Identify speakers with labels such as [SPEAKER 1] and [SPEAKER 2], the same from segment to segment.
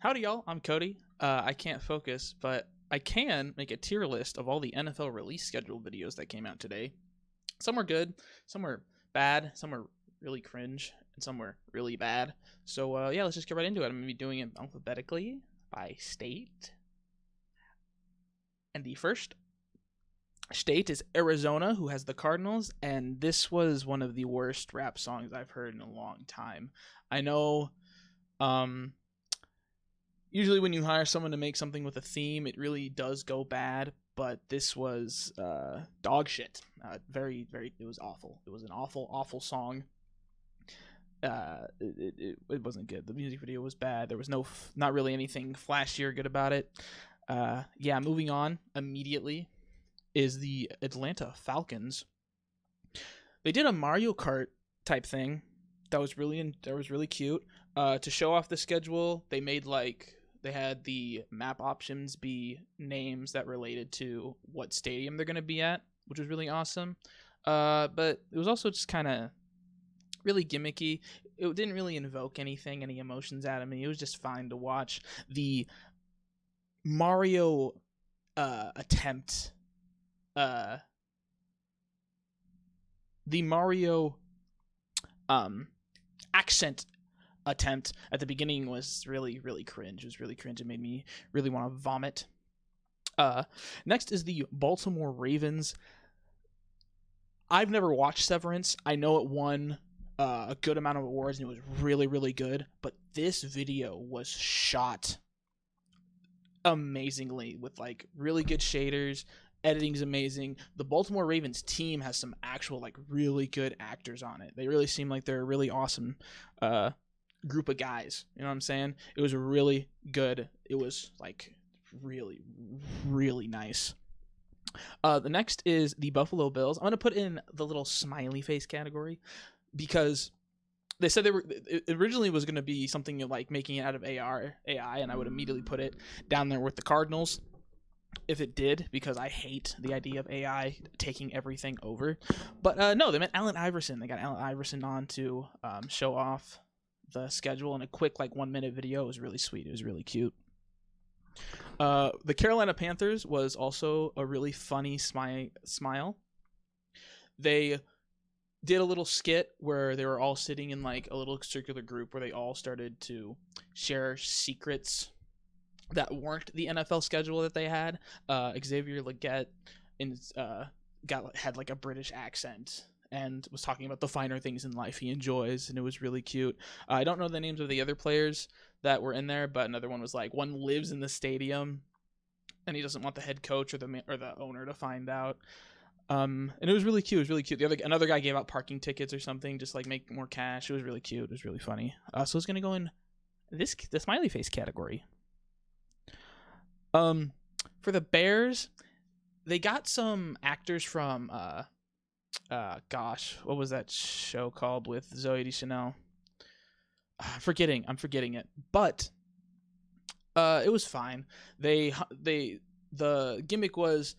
[SPEAKER 1] Howdy, y'all. I'm Cody. I can't focus, but I can make a tier list of all the NFL release schedule videos that came out today. Some were good, some were bad, some were really cringe, and some were really bad. So, yeah, let's just get right into it. I'm going to be doing it alphabetically by state. And the first state is Arizona, who has the Cardinals, and this was one of the worst rap songs I've heard in a long time. I know, usually when you hire someone to make something with a theme, it really does go bad, but this was dog shit. It was awful. It was an awful song. It wasn't good. The music video was bad. There was not really anything flashy or good about it. Yeah, moving on immediately is the Atlanta Falcons. They did a Mario Kart type thing that was really cute. To show off the schedule, they had the map options be names that related to what stadium they're going to be at, which was really awesome. But it was also just kind of really gimmicky. It didn't really invoke any emotions out of me. It was just fine to watch. The Mario attempt, the Mario accent attempt at the beginning was really cringe. It was really cringe. It made me really want to vomit. Next is the Baltimore Ravens. I've never watched Severance. I know it won a good amount of awards and it was really good, but this video was shot amazingly with like really good shaders. Editing's amazing. The Baltimore Ravens team has some actual like really good actors on it. They really seem like they're a really awesome group of guys. You know what I'm saying? It was really good. It was like really nice. The next is the Buffalo Bills. I'm going to put in the little smiley face category because they said it originally was going to be something like making it out of AI, and I would immediately put it down there with the Cardinals if it did, because I hate the idea of AI taking everything over. But no, they meant Allen Iverson. They got Allen Iverson on to show off the schedule in a quick like 1 minute video. It was really sweet. It was really cute. The Carolina Panthers was also a really funny smile. They did a little skit where they were all sitting in like a little circular group where they all started to share secrets that weren't the NFL schedule that they had. Xavier Legette had like a British accent and was talking about the finer things in life he enjoys, and it was really cute. I don't know the names of the other players that were in there, but another one was like, one lives in the stadium and he doesn't want the head coach or the owner to find out. And it was really cute. It was really cute. Another guy gave out parking tickets or something, just like make more cash. It was really cute. It was really funny. So it's gonna go in the smiley face category. For the Bears, they got some actors from gosh, what was that show called with Zoe Deschanel? I'm forgetting it, but it was fine. The gimmick was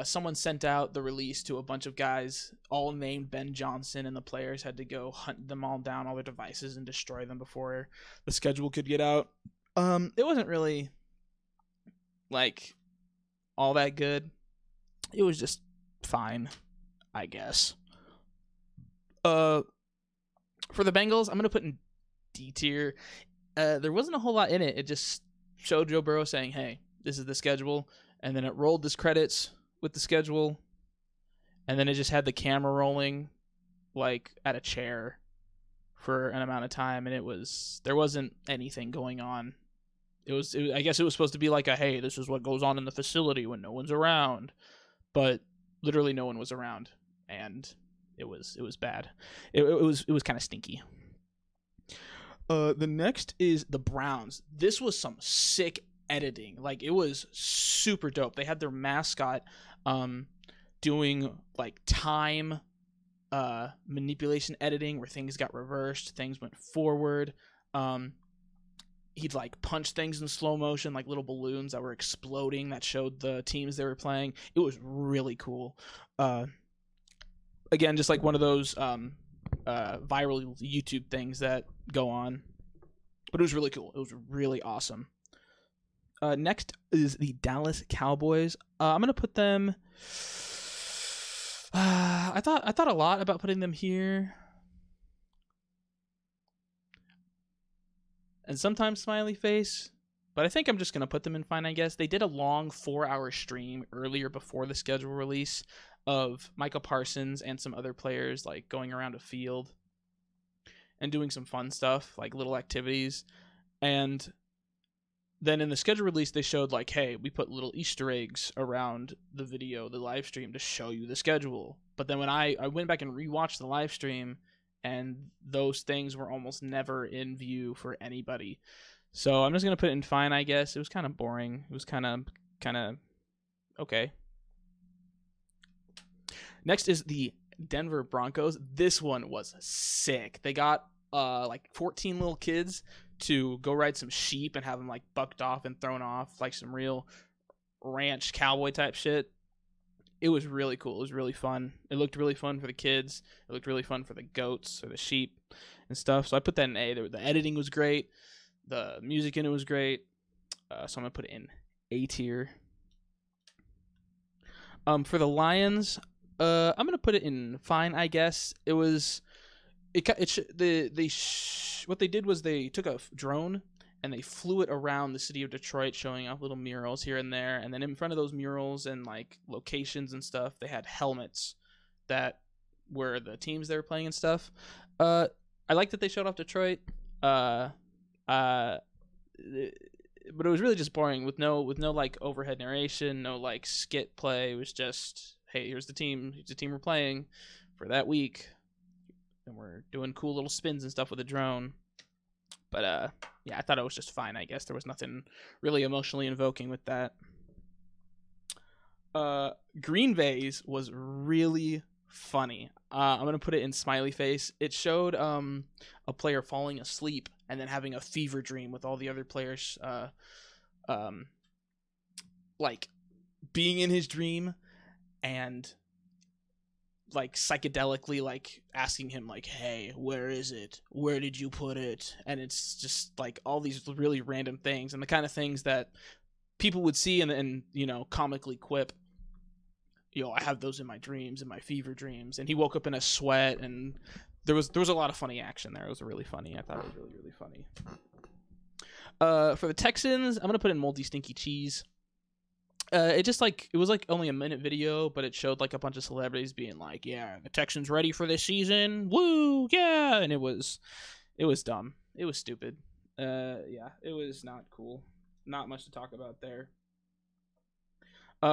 [SPEAKER 1] someone sent out the release to a bunch of guys, all named Ben Johnson, and the players had to go hunt them all down, all their devices, and destroy them before the schedule could get out. It wasn't really like all that good. It was just fine, I guess. For the Bengals, I'm gonna put in D tier. There wasn't a whole lot in it. It just showed Joe Burrow saying, "Hey, this is the schedule," and then it rolled his credits with the schedule, and then it just had the camera rolling like at a chair for an amount of time, and there wasn't anything going on. I guess it was supposed to be like hey, this is what goes on in the facility when no one's around, but literally no one was around, and it was bad. It was kind of stinky. The next is the Browns. This was some sick editing. Like, it was super dope. They had their mascot doing like time manipulation editing where things got reversed, things went forward. He'd like punch things in slow motion, like little balloons that were exploding that showed the teams they were playing. It was really cool. Again, just like one of those viral YouTube things that go on. But it was really cool. It was really awesome. Next is the Dallas Cowboys. I'm gonna put them. I thought a lot about putting them here, and sometimes smiley face, but I think I'm just gonna put them in fine. I guess they did a long 4-hour stream earlier before the schedule release of Michael Parsons and some other players like going around a field and doing some fun stuff like little activities, and then in the schedule release, they showed like, hey, we put little Easter eggs around the video, the live stream to show you the schedule. But then when I went back and rewatched the live stream, and those things were almost never in view for anybody. So I'm just going to put it in fine, I guess. It was kind of boring. It was kind of okay. Next is the Denver Broncos. This one was sick. They got like 14 little kids to go ride some sheep and have them like bucked off and thrown off like some real ranch cowboy type shit. It was really cool. It was really fun. It looked really fun for the kids. It looked really fun for the goats or the sheep and stuff. So I put that in A. The editing was great. The music in it was great. So I'm going to put it in A tier. For the Lions, I'm going to put it in fine, I guess. It was... what they did was they took a drone and they flew it around the city of Detroit, showing off little murals here and there. And then in front of those murals and like locations and stuff, they had helmets that were the teams they were playing and stuff. I like that they showed off Detroit. But it was really just boring with no like overhead narration, no like skit play. It was just, hey, here's the team we're playing for that week. And we're doing cool little spins and stuff with a drone. But, yeah, I thought it was just fine, I guess. There was nothing really emotionally invoking with that. Green Bay's was really funny. I'm going to put it in smiley face. It showed a player falling asleep and then having a fever dream with all the other players like being in his dream and like psychedelically like asking him like, hey, where is it, where did you put it? And it's just like all these really random things and the kind of things that people would see and you know, comically quip, you know, I have those in my dreams, in my fever dreams. And he woke up in a sweat, and there was a lot of funny action there. It was really funny. I thought it was really funny. For the Texans, I'm gonna put in moldy stinky cheese. It was like only a minute video, but it showed like a bunch of celebrities being like, yeah, the Texans ready for this season, woo, yeah. And it was dumb, it was stupid. Yeah, it was not cool. Not much to talk about there.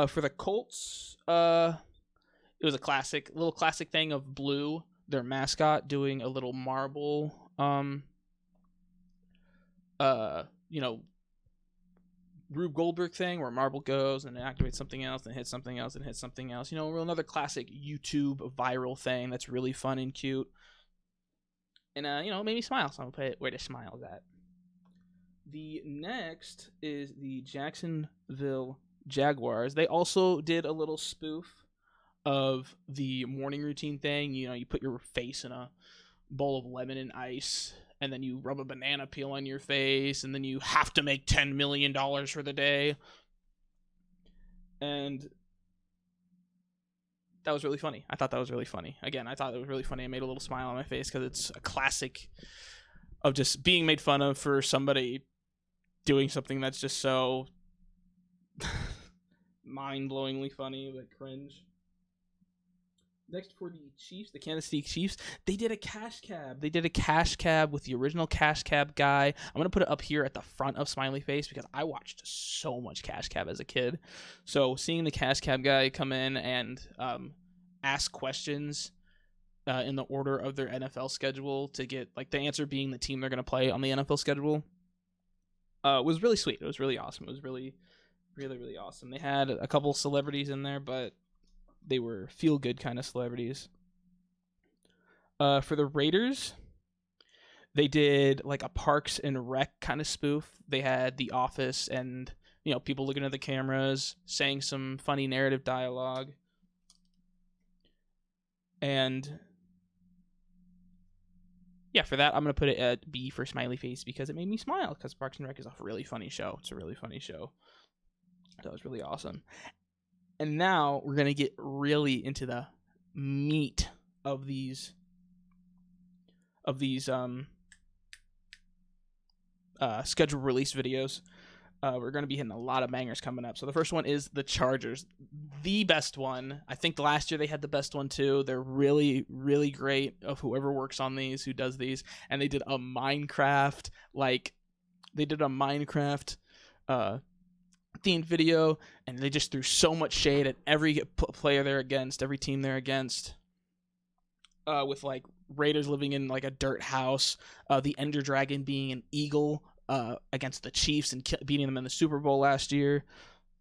[SPEAKER 1] For the Colts, it was a little classic thing of Blue, their mascot, doing a little marble you know, Rube Goldberg thing where marble goes and it activates something else and hits something else and hits something else. You know, another classic YouTube viral thing that's really fun and cute. And, you know, it made me smile, so I'm going to put it where the smile's at. The next is the Jacksonville Jaguars. They also did a little spoof of the morning routine thing. You know, you put your face in a bowl of lemon and ice, and then you rub a banana peel on your face, and then you have to make $10 million for the day. And that was really funny. I thought that was really funny. Again, I thought it was really funny. I made a little smile on my face because it's a classic of just being made fun of for somebody doing something that's just so mind-blowingly funny, like cringe. Next, for the Chiefs, the Kansas City Chiefs, they did a cash cab. They did a cash cab with the original cash cab guy. I'm going to put it up here at the front of Smiley Face because I watched so much cash cab as a kid. So seeing the cash cab guy come in and ask questions in the order of their NFL schedule to get, like, the answer being the team they're going to play on the NFL schedule was really sweet. It was really awesome. It was really, really, really awesome. They had a couple celebrities in there, but they were feel-good kind of celebrities. For the Raiders, they did like a Parks and Rec kind of spoof. They had The Office and, you know, people looking at the cameras, saying some funny narrative dialogue. And yeah, for that I'm gonna put it at B for smiley face because it made me smile. Because Parks and Rec is a really funny show. It's a really funny show. That was really awesome. And now we're gonna get really into the meat of these scheduled release videos. We're going to be hitting a lot of bangers coming up. So the first one is the Chargers, the best one. I think last year they had the best one too. They're really, really great. Of whoever works on these, who does these, and they did a Minecraft themed video, and they just threw so much shade at every player they're against, every team they're against. With like Raiders living in like a dirt house, the Ender Dragon being an eagle against the Chiefs and beating them in the Super Bowl last year.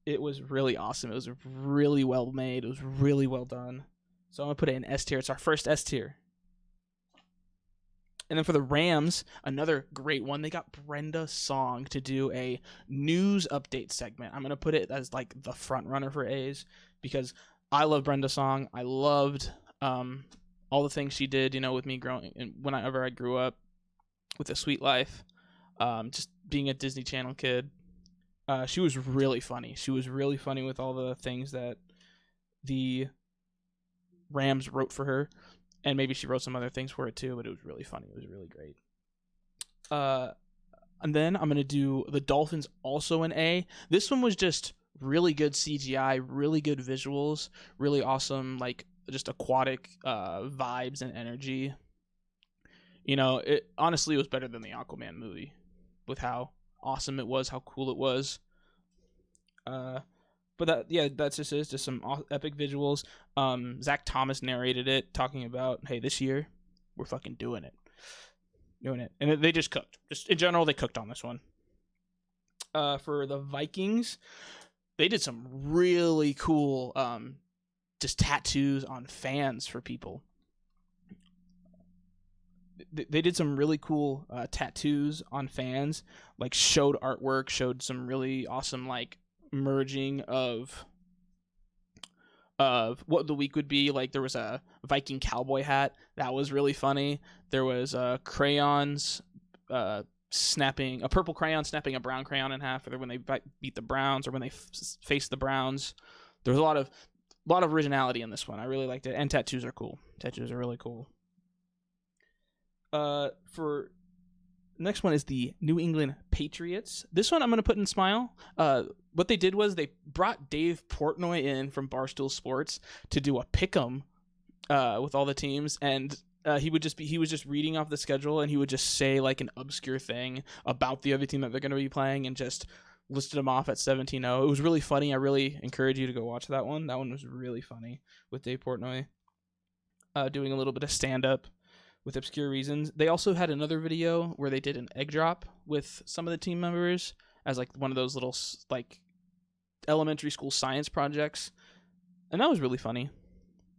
[SPEAKER 1] It was really awesome. It was really well made. It was really well done. So I'm going to put it in S tier. It's our first S tier. And then for the Rams, another great one. They got Brenda Song to do a news update segment. I'm going to put it as like the front runner for A's because I love Brenda Song. I loved all the things she did, you know, with me growing and whenever I grew up with A Sweet Life. Just being a Disney Channel kid. She was really funny. She was really funny with all the things that the Rams wrote for her. And maybe she wrote some other things for it too, but it was really funny. It was really great. And then I'm going to do the Dolphins, also an A. This one was just really good CGI, really good visuals, really awesome, like just aquatic vibes and energy. You know, honestly, it was better than the Aquaman movie with how awesome it was, how cool it was. But that's just some epic visuals. Zach Thomas narrated it, talking about, hey, this year we're fucking doing it, and they just cooked. Just in general, they cooked on this one. For the Vikings, they did some really cool, just tattoos on fans for people. They did some really cool tattoos on fans, like showed artwork, showed some really awesome like merging of what the week would be. Like there was a Viking cowboy hat that was really funny. There was crayons snapping a purple crayon snapping a brown crayon in half, or when they beat the Browns or when they face the Browns. There was a lot of originality in this one. I really liked it, and tattoos are cool. Tattoos are really cool. For next one is the New England Patriots. This one I'm going to put in Smile. What they did was they brought Dave Portnoy in from Barstool Sports to do a pick'em with all the teams, and he was just reading off the schedule, and he would just say like an obscure thing about the other team that they're going to be playing, and just listed them off at 17-0. It was really funny. I really encourage you to go watch that one. That one was really funny with Dave Portnoy doing a little bit of stand-up with obscure reasons. They also had another video where they did an egg drop with some of the team members as like one of those little like elementary school science projects, and that was really funny.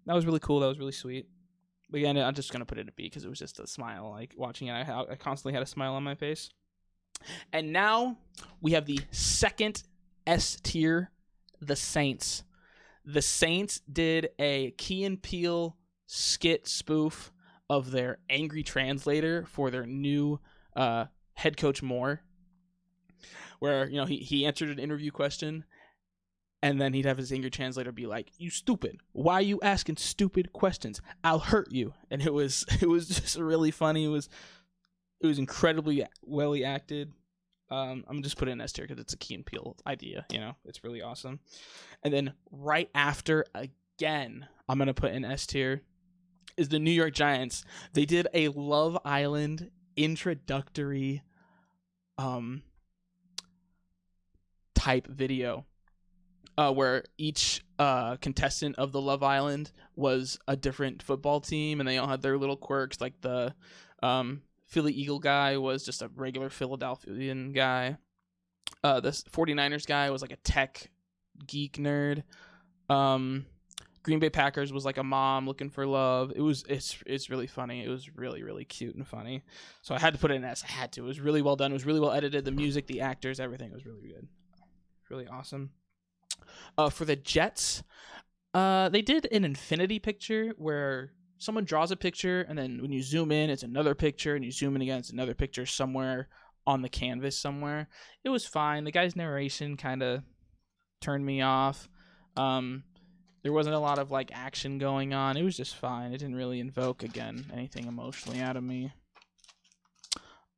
[SPEAKER 1] That was really cool. That was really sweet. But again, I'm just gonna put it a B because it was just a smile. Like watching it, I constantly had a smile on my face. And now we have the second S tier, the Saints. The Saints did a Key and Peele skit spoof of their angry translator for their new head coach Moore, where he answered an interview question, and then he'd have his angry translator be like, "You stupid! Why are you asking stupid questions? I'll hurt you." And it was just really funny. It was incredibly well acted. I'm just putting it in S tier because it's a Key and Peele idea. It's really awesome. And then right after, again, I'm gonna put in S tier, is the New York Giants. They did a Love Island introductory type video where each contestant of the Love Island was a different football team, and they all had their little quirks. Like the Philly Eagle guy was just a regular Philadelphian guy. This 49ers guy was like a tech geek nerd. Green Bay Packers was like a mom looking for love. It's really funny. It was really, really cute and funny. So I had to put it in S. I had to. It was really well done. It was really well edited. The music, the actors, everything was really good. Really awesome. For the Jets, they did an infinity picture where someone draws a picture, and then when you zoom in, it's another picture, and you zoom in again, it's another picture somewhere on the canvas somewhere. It was fine. The guy's narration kind of turned me off. There wasn't a lot of like action going on. It was just fine. It didn't really invoke again anything emotionally out of me.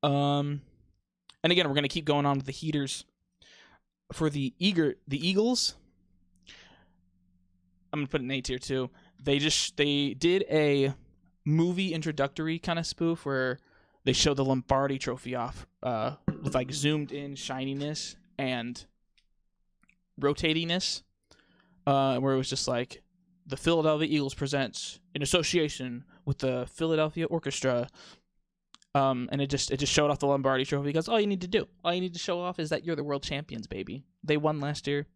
[SPEAKER 1] And again, we're gonna keep going on with the heaters. For the Eagles, I'm gonna put an A tier too. They did a movie introductory kind of spoof where they showed the Lombardi Trophy off with like zoomed in shininess and rotatiness, where it was just like the Philadelphia Eagles presents in association with the Philadelphia Orchestra, and it just showed off the Lombardi Trophy because all you need to show off is that you're the world champions, baby. They won last year.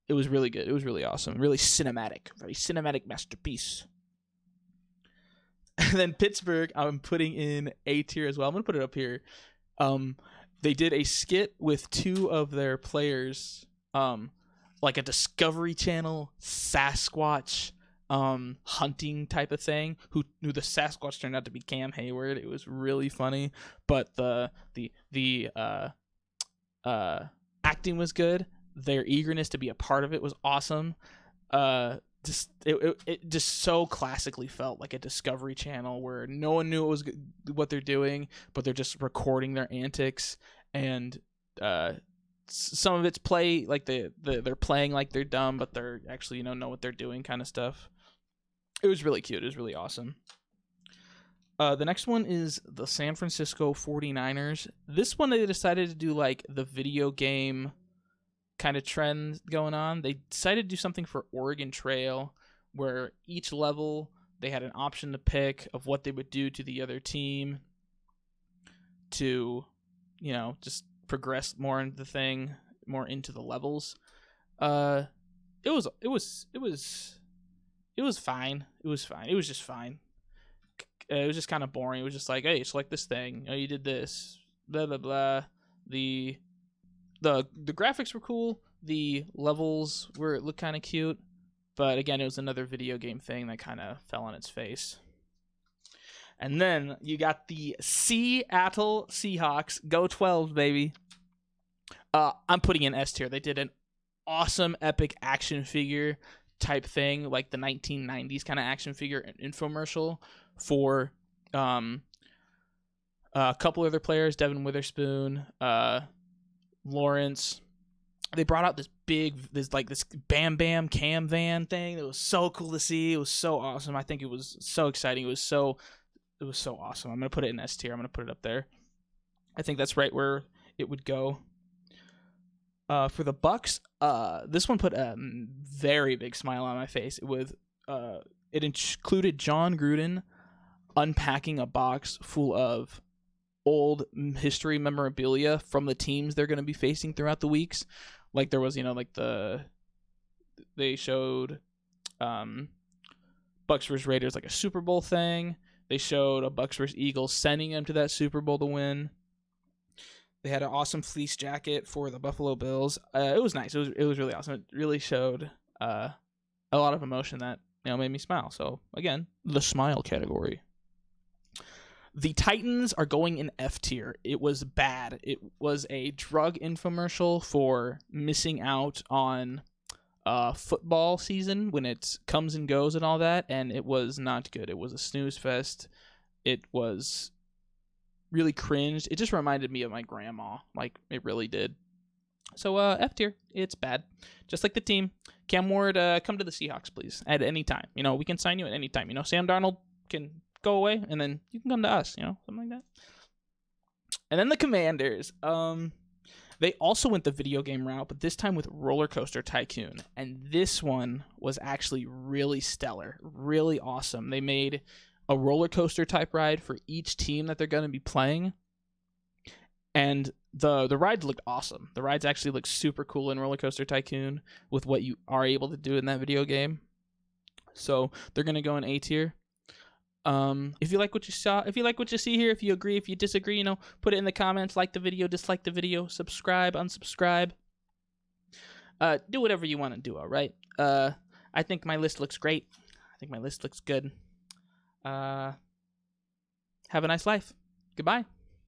[SPEAKER 1] It was really good. It was really awesome. Really cinematic. Very cinematic masterpiece. And then Pittsburgh, I'm putting in A tier as well. I'm going to put it up here. They did a skit with two of their players, like a Discovery Channel Sasquatch hunting type of thing, who the Sasquatch turned out to be Cam Hayward. It was really funny, but the acting was good. Their eagerness to be a part of it was awesome. It just so classically felt like a Discovery Channel where no one knew what they're doing, but they're just recording their antics, and some of it's play like they're playing like they're dumb, but they're actually know what they're doing kind of stuff. It was really cute. It was really awesome. The next one is the San Francisco 49ers. This one they decided to do like the video game kind of trend going on. They decided to do something for Oregon Trail where each level they had an option to pick of what they would do to the other team to, just progress more into the thing, more into the levels. It was fine. It was fine. It was just fine. It was just kind of boring. It was just like, hey, select this thing. Oh, you did this. Blah blah blah. The graphics were cool. The levels looked kind of cute, but again, it was another video game thing that kind of fell on its face. And then you got the Seattle Seahawks. Go 12, baby. I'm putting in S tier. They did an awesome, epic action figure type thing, like the 1990s kind of action figure infomercial for a couple other players, Devin Witherspoon, Lawrence. They brought out this Bam Bam Cam van thing. It was so cool to see. It was so awesome. I think it was so exciting. It was so awesome. I'm gonna put it in S tier. I'm gonna put it up there. I think that's right where it would go. For the Bucks, this one put a very big smile on my face. It included John Gruden unpacking a box full of old history memorabilia from the teams they're going to be facing throughout the weeks. Like there was, they showed Bucks vs. Raiders like a Super Bowl thing. They showed a Bucks vs. Eagles sending them to that Super Bowl to win. They had an awesome fleece jacket for the Buffalo Bills. It was nice. It was really awesome. It really showed a lot of emotion that made me smile. So again, the smile category. The Titans are going in F tier. It was bad. It was a drug infomercial for missing out on football season when it comes and goes and all that, and it was not good. It was a snooze fest. It was really cringed. It just reminded me of my grandma. Like, it really did. So, F tier. It's bad. Just like the team. Cam Ward, come to the Seahawks, please, at any time. We can sign you at any time. Sam Darnold can go away, and then you can come to us, something like that. And then the Commanders. They also went the video game route, but this time with Roller Coaster Tycoon. And this one was actually really stellar, really awesome. They made a roller coaster type ride for each team that they're going to be playing. And the rides looked awesome. The rides actually look super cool in Roller Coaster Tycoon with what you are able to do in that video game. So they're going to go in A tier. If you like what you saw, if you like what you see here, if you agree, if you disagree, put it in the comments, like the video, dislike the video, subscribe, unsubscribe. Do whatever you want to do, all right? I think my list looks great. I think my list looks good. Have a nice life. Goodbye.